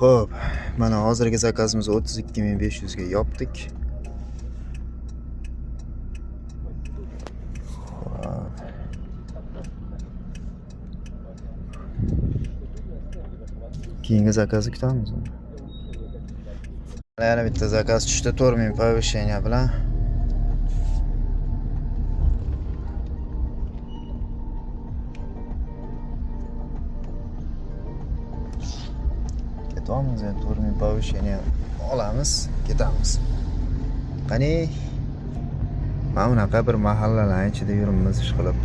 Xo'p, mana hozirgi zakazimizni 32500 ga yopdik. Keyingi zakazni kutamiz. Yana bitta zakaz tushdi 4000 повышение bilan. Ketamiz, 4000 повышение olamiz, ketamiz. Qani mana bunaqa bir mahallalar ichida yuribmiz ish qilib.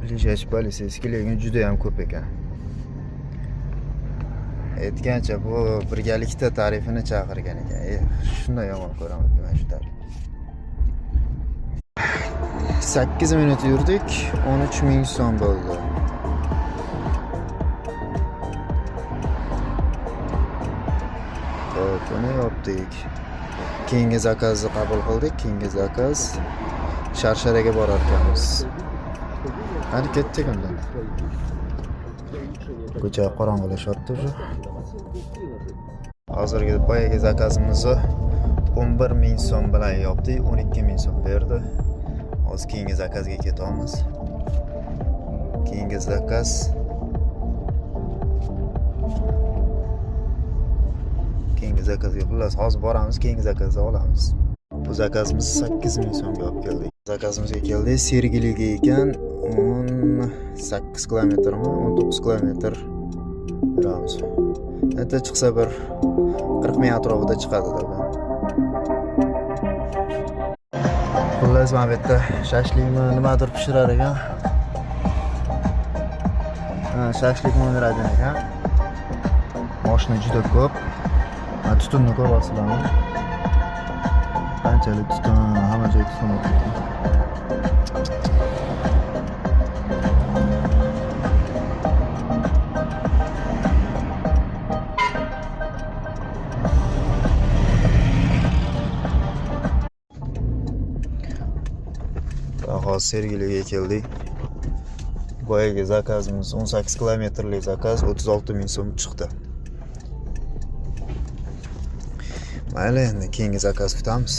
Ближайший полицейskilarga juda ham ko'p ekan. Aytgancha bu birgalikda tarifini chaqirgan ekan. Shunday yomon ko'raman men shu tarif. 8 minut yurdik, 13000 so'm bo'ldi. Xo'p, buni yopdik. Keyingi zakazni qabul qildik. Keyingi zakaz Sharsharaga borar ekanmiz. Hadi ketdik undan. Ko'cha qorong'ulashyapti уже. Hozirgi boyagi zakazimizni 11000 so'm bilan yopdik, 12000 so'm berdi. Hozir keyingi zakazga ketamiz. Keyingi zakaz zakazga xullas hozir boramiz, keyingi zakazni olamiz. Bu zakazimiz 8000 so'mga olib keldik. Zakazimizga keldik, Sergeliga ekan 18 kilometrmi, 19 kilometr yuramiz. Endi chiqsa bir 40 ming atrofida chiqadi deb. Xullas mana bu yerda shashlikni nimadir pishirar ekan. Shashlik o'ynaradi ekan. Mashina juda ko'p. Tutunni ko'ryapsizlarmi? Qanchalik tutun, hamma joy tutun bo'lib ketgan. Hozir Sergeliga keldik. Boyagi zakazimiz 18 kilometrlik zakaz 36000 so'm chiqdi. Mayli, endi keyingi zakaz kutamiz.